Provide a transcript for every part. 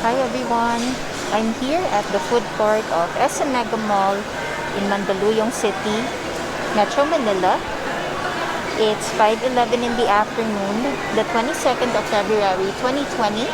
Hi everyone! I'm here at the food court of SM Megamall in Mandaluyong City, Metro Manila. It's 5:11 in the afternoon, the 22nd of February 2020.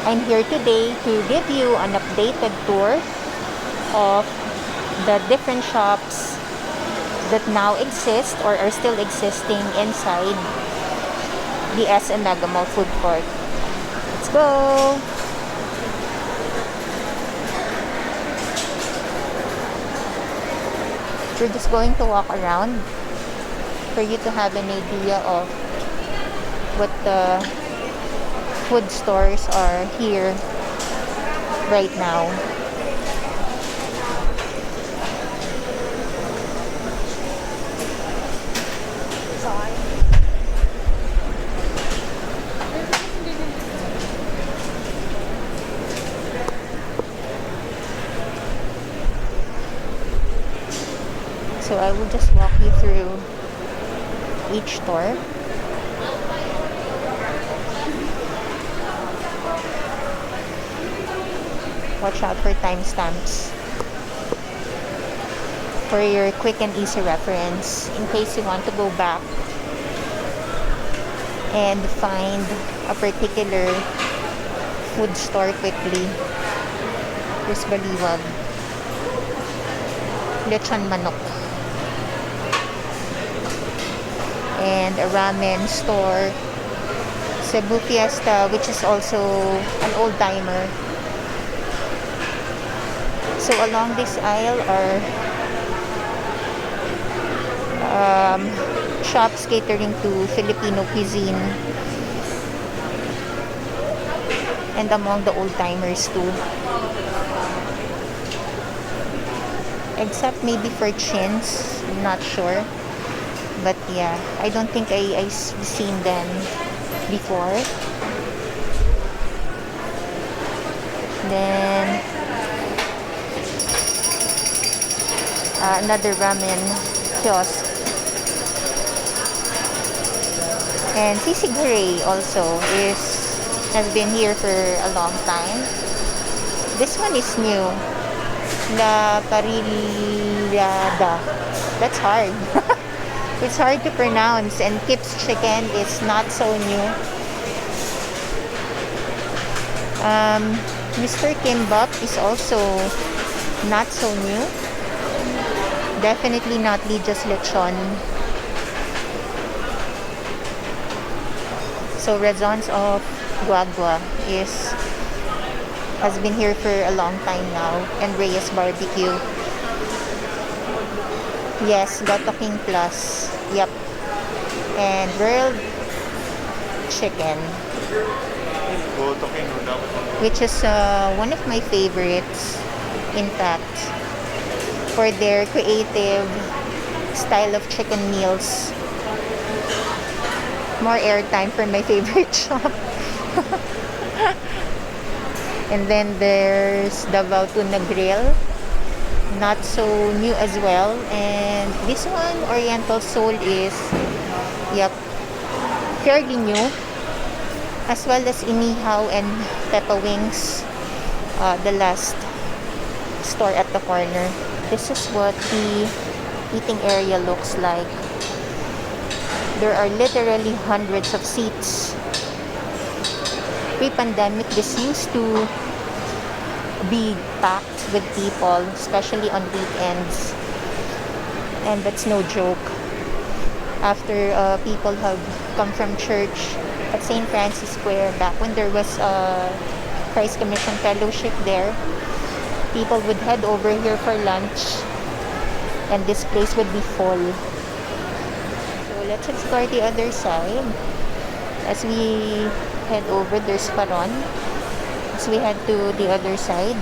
I'm here today to give you an updated tour of the different shops that now exist or are still existing inside the SM Megamall Food Court. Let's go! We're just going to walk around for you to have an idea of what the food stores are here right now. So I will just walk you through each store. Watch out for timestamps for your quick and easy reference in case you want to go back and find a particular food store quickly. Here's Baliwag. Lechon Manok. And a ramen store, Cebu Fiesta, which is also an old-timer. So along this aisle are shops catering to Filipino cuisine, and among the old-timers too. Except maybe for chins, I'm not sure. But yeah, I don't think I've seen them before. Then another ramen kiosk. And Sisig Hooray also has been here for a long time. This one is new. Laparillada. That's hard. It's hard to pronounce, and Kipp's chicken is not so new. Mr. Kimbap is also not so new. Definitely not just Lechon. So Razons of Guagua has been here for a long time now, and Reyes Barbecue. Yes, Lotto King Plus. Yep. And grilled chicken, which is one of my favorites, in fact, for their creative style of chicken meals. More airtime for my favorite shop. And then there's Davao Tuna Grill. Not so new as well. And this one, Oriental Seoul, is fairly new, as well as Inihaw and Pepa Wings, the last store at the corner. This is what the eating area looks like. There are literally hundreds of seats. Pre-pandemic, this used to be packed with people, especially on weekends, and that's no joke. After people have come from church at St. Francis Square, back when there was a Christ Commission Fellowship there, people would head over here for lunch, and this place would be full. So let's explore the other side. As we head over, there's Paron. As we head to the other side,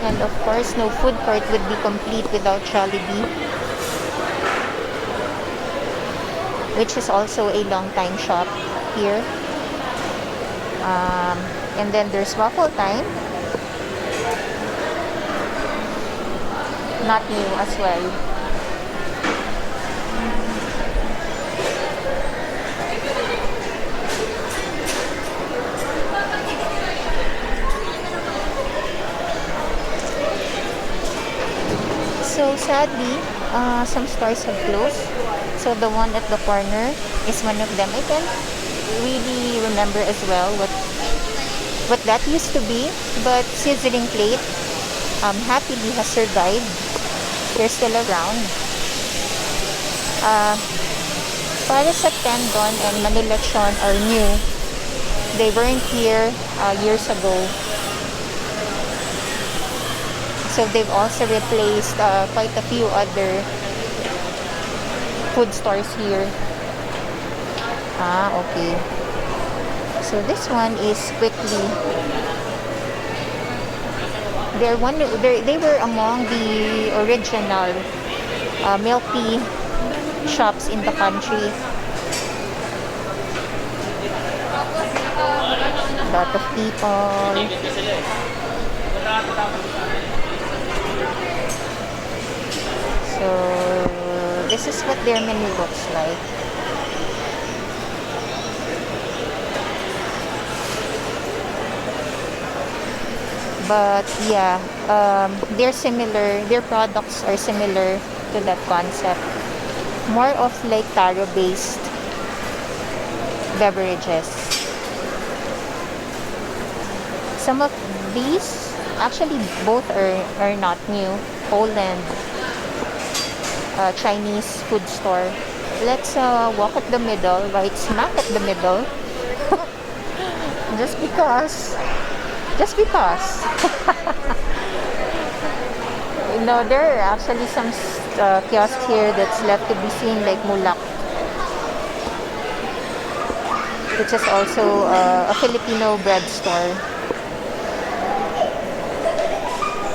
and of course, no food court would be complete without Jollibee, which is also a long-time shop here. And then there's Waffle Time, not new as well. sadly, some stores have closed. So the one at the corner is one of them. I can't really remember as well what that used to be, but Sizzling Plate happily has survived. They're still around. Para sa Tendon and Manila Lechon are new. They weren't here years ago. So they've also replaced quite a few other food stores here. Okay. So this one is quickly. They were among the original milk tea shops in the country. A lot of people. So this is what their menu looks like. But yeah, they're similar. Their products are similar to that concept. More of like taro-based beverages. Some of these, actually both are not new. Poland, Chinese food store. Let's walk at the middle, right smack at the middle. Just because. No, there are actually some kiosks here that's left to be seen, like Mulak, which is also a Filipino bread store.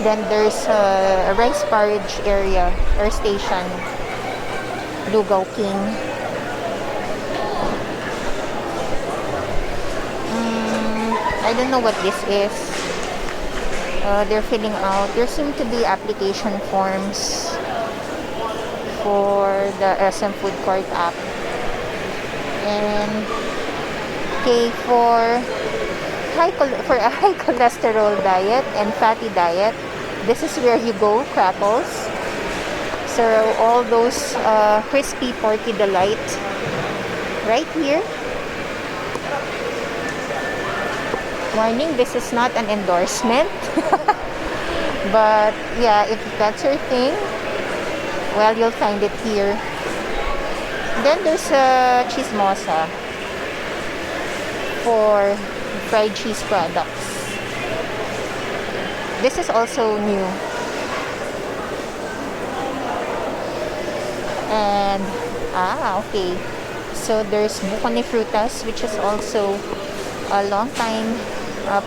Then there's a rice porridge area or station, Lugaw King. I don't know what this is. They're filling out. There seem to be application forms for the SM Foodcourt app. And okay, for a high cholesterol diet and fatty diet, this is where you go, Crackles. So all those crispy porky delight right here. Warning, this is not an endorsement. But yeah, if that's your thing, well, you'll find it here. Then there's a chismosa for fried cheese products. This is also new. And okay. So there's Buko ni Frutas, which is also a long time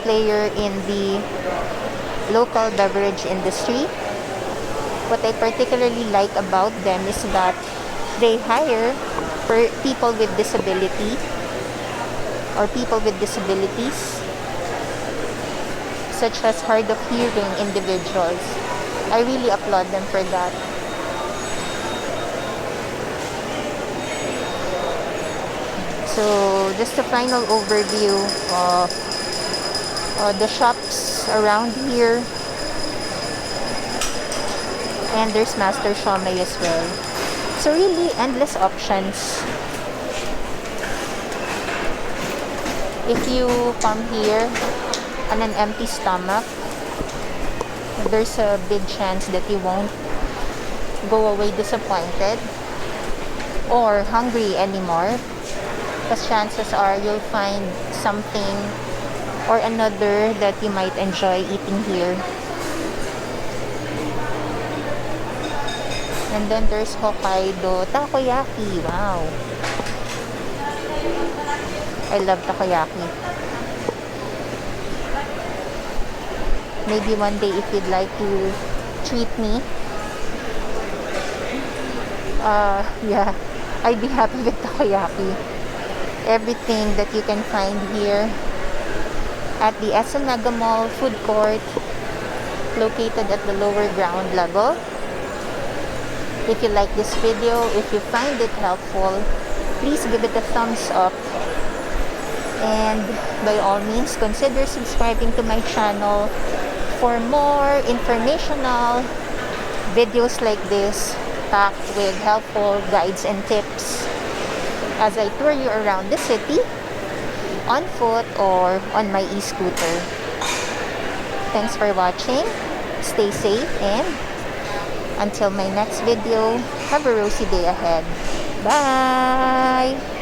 player in the local beverage industry. What I particularly like about them is that they hire people with disability or people with disabilities, such as hard of hearing individuals. I really applaud them for that. So just a final overview of the shops around here. And there's Master Shomai as well. So really endless options. If you come here on an empty stomach, there's a big chance that you won't go away disappointed or hungry anymore. Because chances are you'll find something or another that you might enjoy eating here. And then there's Hokkaido Takoyaki. Wow. I love takoyaki. Maybe one day if you'd like to treat me, yeah, I'd be happy with takoyaki. Everything that you can find here at the SM Megamall Foodcourt, located at the lower ground level. If you like this video, if you find it helpful, please give it a thumbs up. And by all means, consider subscribing to my channel for more informational videos like this packed with helpful guides and tips as I tour you around the city on foot or on my e-scooter. Thanks for watching. Stay safe, and until my next video, have a rosy day ahead. Bye!